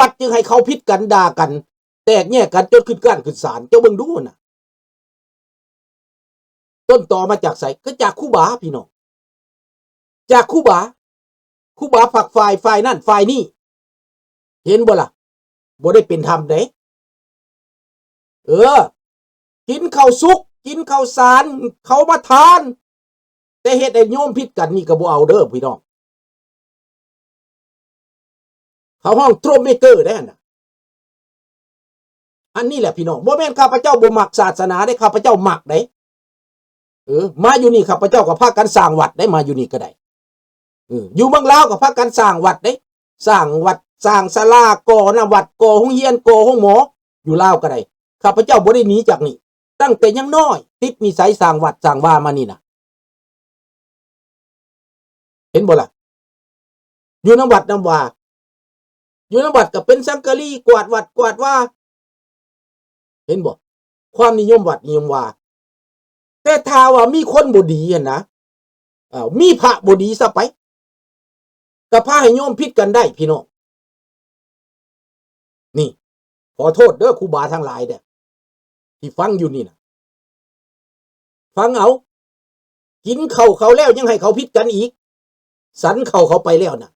ปัดจึงให้เขาพิษกันด่ากันแตกแยกกันจนขึ้นก้านขึ้นศาลเจ้าเบิ่งดูน่ะต้นตอมาจากไสก็จากครูบาพี่น้องจากครูบาฝักฝ่ายนั่นฝ่ายนี่เห็นบ่ล่ะบ่ได้เป็นธรรมเด้กินข้าวสุกกินข้าวสารเขามาทานแต่เฮ็ดให้โยมพิษกันนี่ก็บ่เอาเด้อพี่น้องเขาห้องโทรเมเกอร์ได้น่ะอันนี้แหละพี่น้องบ่แม่นข้าพเจ้าบ่มักศาสนาได้ข้าพเจ้ามักได้มาอยู่นี่ข้าพเจ้าก็พากันสร้างวัดได้มาอยู่นี่ก็ได้อยู่เมืองลาวก็พากันสร้างวัดได้สร้างวัดสร้างศาลาก่อนะวัดก่อโรงเรียนก่อโรงหมออยู่ลาวก็ได้ข้าพเจ้าบ่ได้หนีจากนี่ตั้งแต่ยังน้อยติดนิสัยสร้างวัดสร้างว่ามานี่น่ะเห็นบ่ล่ะอยู่น้ำวัดน้ำว่าอยู่น้ำวัดก็เป็นสังกะรีกวาดวัดกวาดว่าเห็นบ่ความนิยมวัดนิยมว่าแต่ถ้าว่ามีคนบ่ดีนะมีพระบ่ดีซะไปก็พาให้โยมผิดกันได้พี่น้องนี่ขอโทษเด้อครูบาทั้งหลายเด้อที่ฟังอยู่นี่นะฟังเอากินเขาแล้วยังให้เขาผิดกันอีกสันเขาไปแล้วนะ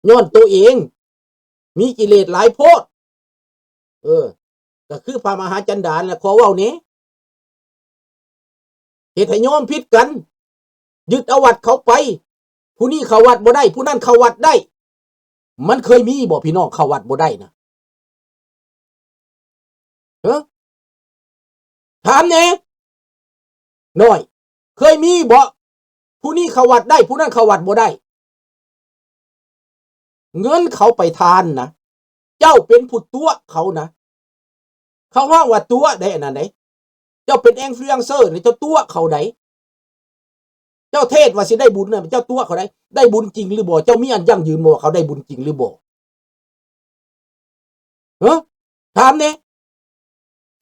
ย้อนตัวเองมีกิเลสหลายโพดก็คือพระมหาจันดารแหละขอเว้านี้เหตุให้โยมผิดกันยึดเอาวัดเขาไปผู้นี้เข้าวัดบ่ได้ผู้นั้นเข้าวัดได้มันเคยมีบ่พี่น้องเข้าวัดบ่ได้นะถามแน่น้อยเคยมีบ่ผู้นี้เข้าวัดได้ผู้นั้นเข้าวัดบ่ได้เงินเขาไปทานนะเจ้าเป็นผู้ตัวเขานะเขาห้องว่าตัวได้อันนั้นไหนเจ้าเป็นอินฟลูเอนเซอร์นี่เจ้าตัวเขาไหนเจ้าเทศว่าสิได้บุญน่ะเจ้าตัวเขาได้บุญจริงหรือบ่เจ้ามีอันยั่งยืนบ่เขาได้บุญจริงหรือบ่ถามแน่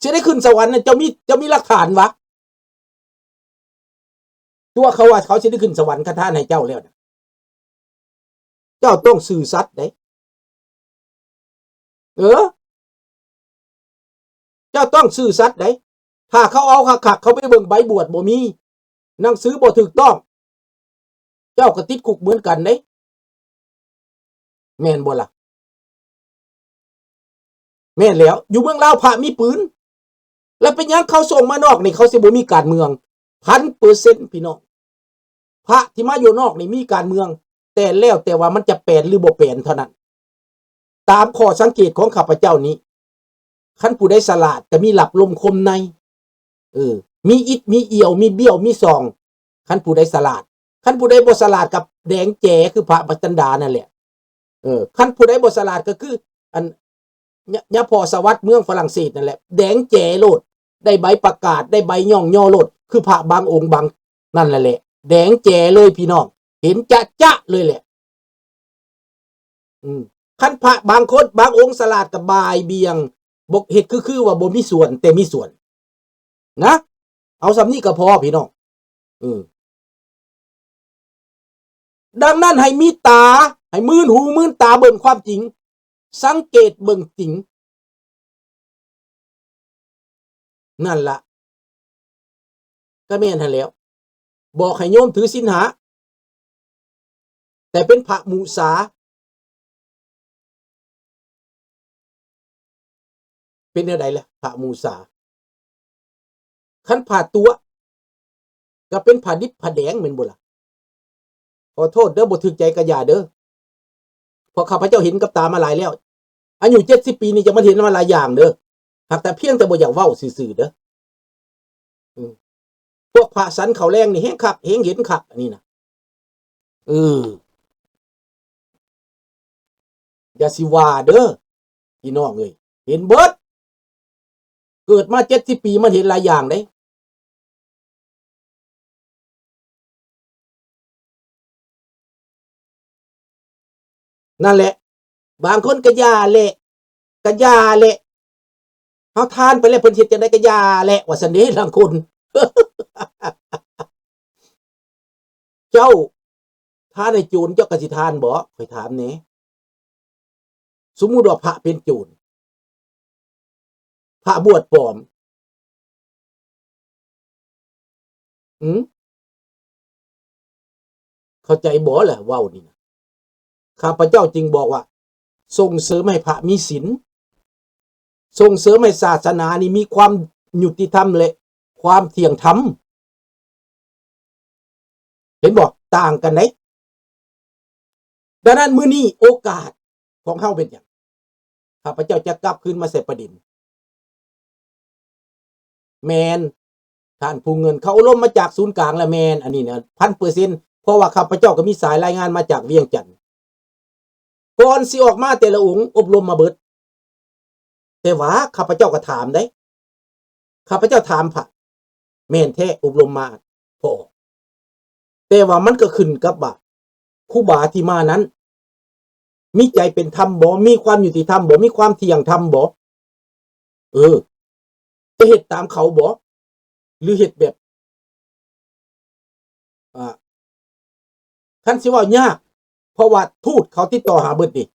สิได้ขึ้นสวรรค์น่ะเจ้ามีหลักฐานวะตัวเขาว่าเขาสิได้ขึ้นสวรรค์คาถาให้เจ้าแล้วนะเจ้าต้องซื่อสัตย์เด้เจ้าต้องซื่อสัตย์เด้ถ้าเขาเอาคักเขาไปเบิ่งใบบวชบ่มีหนังสือบ่ถูกต้องเจ้าก็ติดคุกเหมือนกันเด้แม่นบ่ล่ะแม่นแล้วอยู่เมืองลาวพระมีปืนแล้วเป็นหยังเขาส่งมานอกนี่เขาสิบ่มีการเมือง 1,000% พี่น้องพระที่มาอยู่นอกนี่มีการเมืองแต่แล้วแต่ว่ามันจะแปลนหรือบ่แปลนเท่านั้นตามข้อสังเกตของข้าพเจ้านี้คันผู้ใดฉลาดก็มีหลับลมคมในมีอิดมีเอี่ยวมีเบี้ยวมีซองคันผู้ใดฉลาดคันผู้ใดบ่ฉลาดกับแดงแจ๋คือพระปัจจันดานั่นแหละคันผู้ใดบ่ฉลาดก็คืออันยะพอสวัสดิ์เมืองฝรั่งเศสนั่นแหละแดงแจ๋โลดได้ใบประกาศได้ใบย่องย่อโลดคือพระบางองค์บางนั่นแหละแดงแจ๋เลยพี่น้องเห็นจะเลยแหละคันพระบางคนบางองค์ฉลาดกับบายเบียงบกเฮ็ดคือว่าบ่มีส่วนแต่มีส่วนนะเอาสำนี้ก็พอพี่น้องดังนั้นให้มีตาให้มื่นหูมื่นตาเบิ่งความจริงสังเกตเบิ่งจริงนั่นล่ะก็แม่นหั่นแล้วบอกให้โยมถือศีลหาแต่เป็นพระมุสาเป็นจังได๋ล่ะพระมุสาคันผ่าตัวก็เป็นผ่าดิบผ่าแดงแม่นบ่ล่ะขอโทษเด้อบ่ถูกใจก็อย่าเด้อเพราะข้าพเจ้าเห็นกับตามาหลายแล้วอายุ70ปีนี่จะมาเห็นมาหลายอย่างเด้อหากแต่เพียงแต่บ่อยากเว้าซื่อๆเด้อพวกพระสันเขาแรงนี่แฮงคักเห็นคักอันนี้นะอย่าสิว่าเด้อพี่น้องเอ้ยเห็นเบิดเกิดมา70ปีมันเห็นหลายอย่างเด้นั่นแหละบางคนก็ย่าแหละเฮาทานไปแล้วเพิ่นเฮ็ดจังได๋ก็ย่าแหละว่าซั่นเด้ลางคน เจ้าทานให้โจรเจ้าก็สิทานบ่ข้อยถามแหน่ สมมุติว่าพระเป็นโจรพระบวชปลอมเข้าใจบ่แหละเว้านี่นะข้าพเจ้าจึงบอกว่าส่งเสริมให้พระมีศีลส่งเสริมให้ศาสนานี่มีความยุติธรรมและความเที่ยงธรรมเห็นบอกต่างกันไหนดังนั้นมื้อนี้โอกาสของเฮาเป็นหยังข้าพเจ้าจะกลับคืนมาใส่ประเด็นแมนท่านผู้เงินเขาอบรมมาจากศูนย์กลางและแมนอันนี้เนี่ย1,000%เพราะว่าข้าพเจ้าก็มีสายรายงานมาจากเวียงจันทน์ก่อนสิออกมาแต่ละองค์อบรมมาเบิดแต่ว่าข้าพเจ้าก็ถามได้ข้าพเจ้าถามพระแม่นแท้อบรมมาพอแต่ว่ามันก็ขึ้นกับว่าครูบาที่มานั้นมีใจเป็นธรรมบ่มีความยุติธรรมบ่มีความเที่ยงธรรมบ่จะเฮ็ดตามเขาบ่หรือเฮ็ดแบบคันสิว่ายากเพราะว่าทูตเขาติดต่อหาเบิดนี่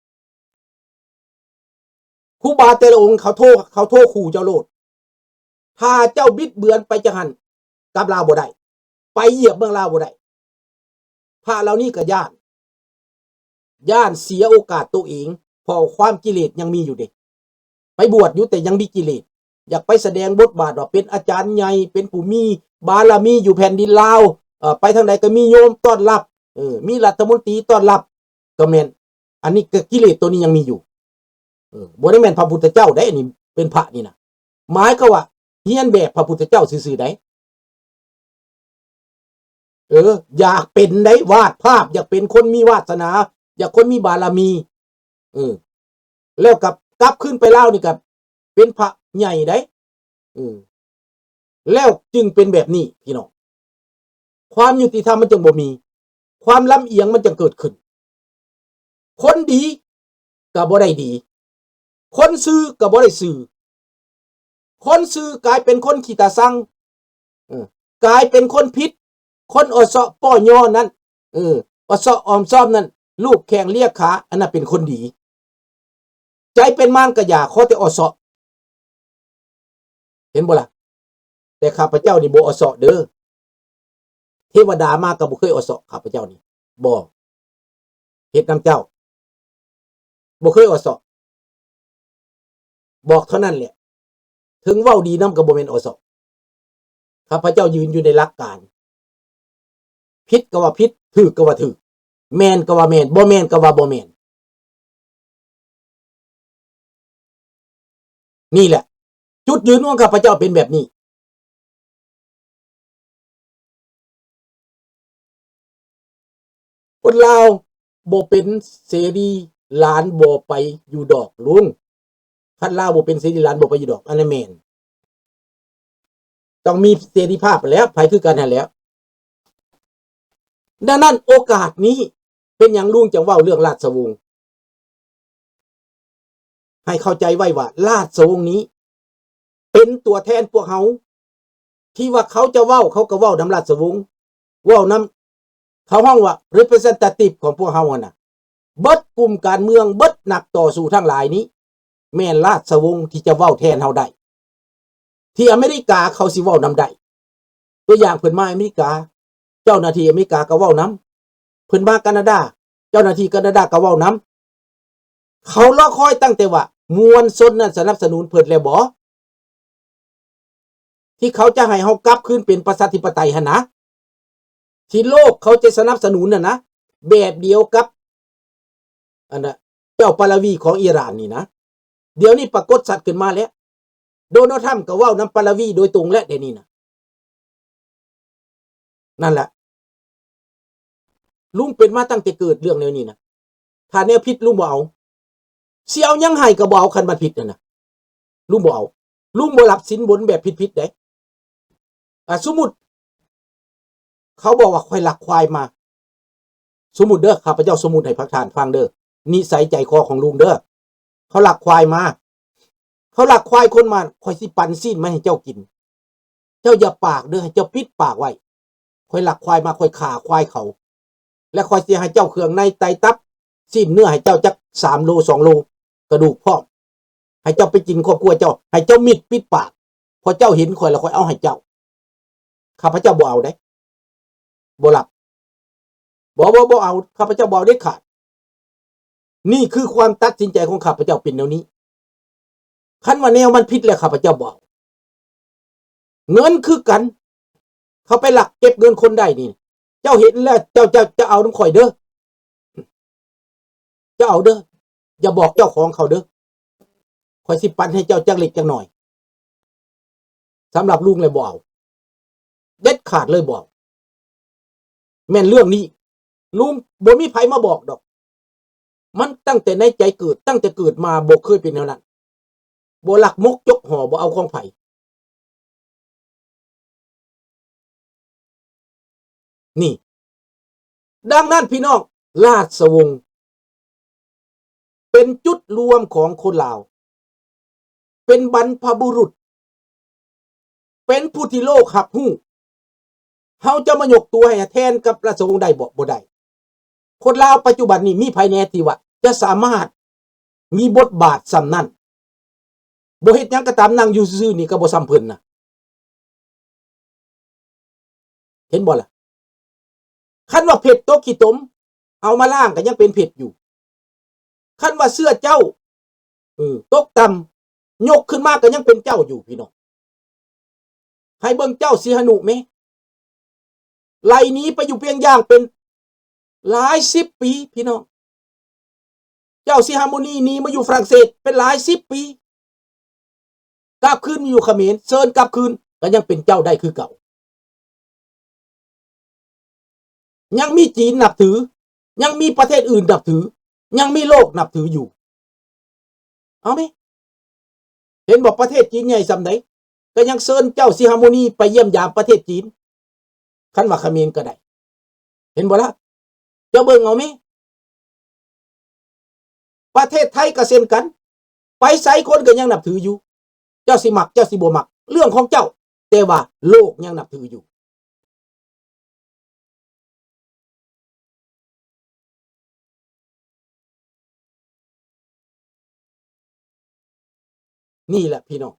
ครูบาแต่ละองค์เขาโทรขู่เจ้าโลดถ้าเจ้าบิดเบือนไปจังหันกลับลาวบ่ได้ไปเหยียบเมืองลาวบ่ได้พระเหล่านี้ก็ย่านเสียโอกาสตัวเองเพราะความกิเลสยังมีอยู่เด้ไปบวชอยู่แต่ยังมีกิเลสอยากไปแสดงบทบาทว่าเป็นอาจารย์ใหญ่เป็นผู้มีบารมีอยู่แผ่นดินลาวไปทางใดก็มีโยมต้อนรับมีรัฐมนตรีต้อนรับก็แม่นอันนี้ก็กิเลสตัวนี้ยังมีอยู่บ่ได้แม่นพระพุทธเจ้าได้อันนี้เป็นพระนี่นะหมายก็ว่าเฮียนแบบพระพุทธเจ้าซื่อๆได้อยากเป็นได้วาดภาพอยากเป็นคนมีวาสนาอยากคนมีบารมีแล้วกลับขึ้นไปเล่านี่กับเป็นพระใหญ่ได้แล้วจึงเป็นแบบนี้พี่น้องความยุติธรรมมันจึงบ่มีความลำเอียงมันจึงเกิดขึ้นคนดีก็บ่ได้ดีคนซื่อก็บ่ได้ซื่อคนซื่อกลายเป็นคนขี้ตาสั่งกลายเป็นคนผิดคนอสป้อย่อนั้นอสออมซ่อมนั้นลูกแข่งเรียกขาอันนั้นเป็นคนดีใจเป็นมารก็อย่าขอแต่อสเห็นบ่ล่ะแต่ข้าพเจ้านี่บ่อสเด้อเทวดามาก็บ่เคยอสข้าพเจ้านี่บ่เฮ็ดนำเจ้าบ่เคยอสบอกเท่านั้นแหละถึงเว้าดีนำก็บ่แม่นอสข้าพเจ้ายืนอยู่ในหลักการผิดก็ว่าผิดถูกก็ว่าถูกแม่นก็ว่าแม่นบ่แม่นก็ว่าบ่แม่นนี่แหละจุดยืนของข้าพเจ้าเป็นแบบนี้คนลาวบ่เป็นเสรีหลานบ่ไปอยู่ดอกลุงคันลาวบ่เป็นเสรีหลานบ่ไปอยู่ดอกอันนั้นแม่นต้องมีเสรีภาพแล้วไผคือกันนั่นแหล้วดังนั้นโอกาสนี้เป็นอย่างลุงจังเว้าเรื่องราชวงศ์ให้เข้าใจไว้ว่าราชวงศ์นี้เป็นตัวแทนพวกเขาที่ว่าเขาจะเว้าเขาก็เว้านำราชวงศ์เว้านำเขาห้องว่า representative ของพวกเขาน่ะเบิดกลุ่มการเมืองเบิดนักต่อสู้ทั้งหลายนี้แม่นราชวงศ์ที่จะเว้าแทนเฮาได้ที่อเมริกาเขาสิเว้านำได้ตัวอย่างเพิ่นมาอเมริกาเจ้าหน้าที่อเมริกาก็เว้านำเพิ่นมาแคนาดาเจ้าหน้าที่แคนาดาก็เว้านำเขารอคอยตั้งแต่ว่ามวลชนนั้นสนับสนุนเพิ่นแล้วบ่ที่เขาจะให้เฮากลับคืนเป็นประชาธิปไตยหั่นนะที่โลกเขาจะสนับสนุนน่ะนะแบบเดียวกับอันน่ะเจ้าปาลาวีของอิหร่านนี่นะเดี๋ยวนี้ปรากฏชัดขึ้นมาแล้วโดนัลด์ทรัมป์ก็เว้านำปาลาวีโดยตรงแล้วเดี๋ยวนี้นะนั่นแหละลุงเป็นมาตั้งแต่เกิดเรื่องแนวนี้นะถ้าแนวผิดลุงบ่เอาสิเอายังให้ก็บ่เอาคันมันผิดนั่นน่ะลุงบ่เอาลุงบ่รับสินบนแบบผิดๆได้สมมุติเขาบอกว่าควายหลักควายมาสมมุติเด้อข้าพเจ้าสมมุติให้พักทานฟังเด้อนิสัยใจคอของลุงเด้อเขาหลักควายมาเขาหลักควายคนมาข่อยสิปั่นซีนมาให้เจ้ากินเจ้าอย่าปากเด้อให้เจ้าปิดปากไว้ข่อยหลักควายมาข่อยฆ่าควายเขาและข่อยสิให้เจ้าเครื่องในไตตับซีนเนื้อให้เจ้าจัก3โล2โล กระดูกพร้อมให้เจ้าไปกินครอบครัวเจ้าให้เจ้ามิดปิดปากพอเจ้าเห็นข่อยแล้วข่อยเอาให้เจ้าข้าพเจ้าบ่เอาได้บ่รับบ่เอาข้าพเจ้าบ่เอาเด็ดขาดนี่คือความตัดสินใจของข้าพเจ้าเป็นแนวนี้คันว่าแนวมันผิดแล้วข้าพเจ้าบ่เอาเงินคือกันเขาไปหลักเก็บเงินคนได้นี่เจ้าเห็นแล้วเจ้าเอาน้ำข่อยเด้อเจ้าเอาเด้ออย่าบอกเจ้าของเขาเด้อข่อยสิปันให้เจ้าจักเล็กจักหน่อยสำหรับลุงเลยบ่เอาเด็ดขาดเลยบ่เอาแม่นเรื่องนี้ลุงบ่มีไผมาบอกดอกมันตั้งแต่ในใจเกิดตั้งแต่เกิดมาบ่เคยเป็นแนวนั้นบ่หลักมกยกห่อบ่เอาของไผนี่ดังนั้นพี่น้องราชวงศ์เป็นจุดรวมของคนลาวเป็นบรรพบุรุษเป็นผู้ที่โลกหับหู้เฮาจะมายกตัวให้แทนกับราชวงศ์ใดบ่ได้คนลาวปัจจุบันนี้มีภายในที่ว่าจะสามารถมีบทบาทสำนั้นบ่เฮ็ดหยังก็ตามนั่งอยู่ซื่อๆนี่ก็บ่ซ้ำเพิ่นน่ะเห็นบ่ล่ะคันว่าเผ็ดตกขี้ตมเอามาล้างก็ยังเป็นเผ็ดอยู่คันว่าเสื้อเจ้าตกต่ำยกขึ้นมาก็ยังเป็นเจ้าอยู่พี่น้องให้เบิ่งเจ้าสิหนุแม่ไล่นี้ไปอยู่เพียงย่างเป็นหลาย10 ปีพี่น้องเจ้าสิฮาร์โมนีนี้มาอยู่ฝรั่งเศสเป็นหลาย10 ปีกลับคืนมาอยู่เขมรเชิญกลับคืนก็ยังเป็นเจ้าได้คือเก่ายังมีจีนนับถือยังมีประเทศอื่นนับถือยังมีโลกนับถืออยู่เอาไหมเห็นบอกประเทศจีนใหญ่สำไหนก็ยังเชิญเจ้าสิฮาร์โมนีไปเยี่ยมยามประเทศจีนคันว่าเขมรก็ได้เห็นบ่ละเจ้าเบิ่งเอาไหมประเทศไทยก็เช่นกันไปไสคนก็ยังนับถืออยู่เจ้าสิมักเจ้าสิบ่มักเรื่องของเจ้าแต่ว่าโลกยังนับถืออยู่นี่แหละพี่น้อง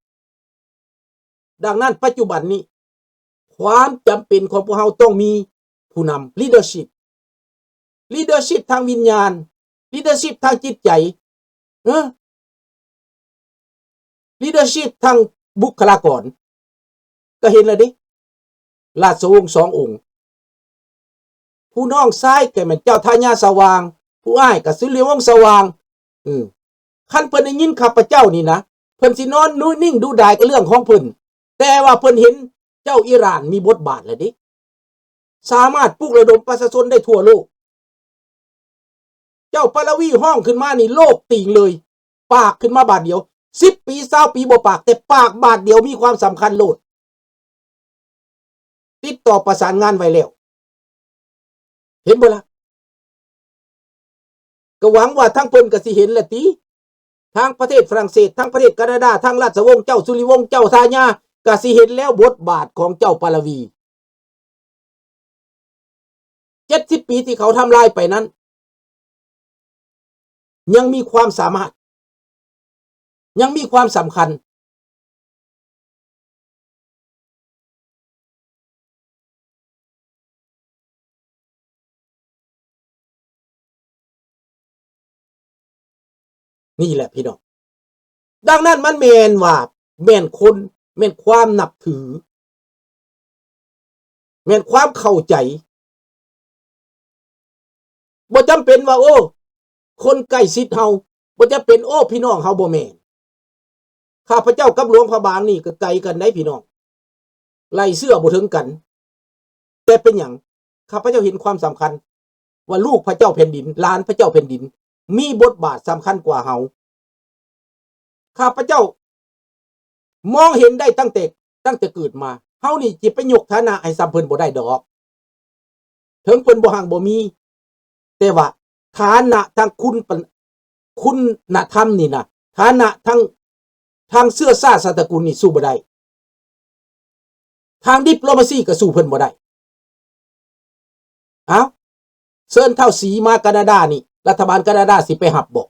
ดังนั้นปัจจุบันนี้ความจำเป็นของพวกเราต้องมีผู้นำ leadership ทางวิญญาณ leadership ทางจิตใจleadership ทางบุคลากรก็เห็นแล้วดิราชวงศ์2 องค์ผู้น้องซ้ายก็แม่นเจ้าทายาสว่างผู้อ้ายก็สุริวงศ์สว่างคันเพิ่นได้ยินข้าพเจ้านี่นะเพิ่นสินอนนิ่งดูดายกับเรื่องของเพิ่นแต่ว่าเพิ่นเห็นเจ้าอิหร่านมีบทบาทแล้วดิสามารถปลุกระดมประชาชนได้ทั่วโลกเจ้าปาลวีห้องขึ้นมานี่โลกติ่งเลยปากขึ้นมาบาทเดียว10 ปี20 ปีบ่ปากแต่ปากบาทเดียวมีความสำคัญโลดติดต่อประสานงานไว้แล้วเห็นบ่ล่ะก็หวังว่าทั้งเพิ่นก็สิเห็นแหละติทางประเทศฝรั่งเศสทางประเทศแคนาดาทางราชวงศ์เจ้าสุริวงศ์เจ้าทายาก็สิเห็นแล้วบทบาทของเจ้าปาลวี70 ปีที่เขาทำลายไปนั้นยังมีความสามารถยังมีความสำคัญนี่แหละพี่น้องดังนั้นมันแม่นว่าแม่นคนแม่นความนับถือแม่นความเข้าใจบ่จำเป็นว่าโอ้คนใกล้ชิดเฮาบ่จำเป็นโอ้พี่น้องเฮาบ่แม่นข้าพเจ้ากับหลวงพระบางนี่ก็ไกลกันได้พี่น้องไล่เสื้อบ่ถึงกันแต่เป็นหยังข้าพเจ้าเห็นความสำคัญว่าลูกพระเจ้าแผ่นดินหลานพระเจ้าแผ่นดินมีบทบาทสำคัญกว่าเฮาข้าพเจ้ามองเห็นได้ตั้งแต่เกิดมาเฮานี่สิไปยกฐานะให้ซ้ำเพิ่นบ่ได้ดอกถึงเพิ่นบ่ห่างบ่มีแต่ว่าฐานะทางคุณธรรมนี่นะฐานะทางเสื้อซ่าสตระกูลนี่สู้บ่ได้ทางดิปโลมาซีก็สู้เพิ่นบ่ได้เอ้าเชิญเท่าสีมาแคนาดานี่รัฐบาลแคนาดาสิไปหับบ่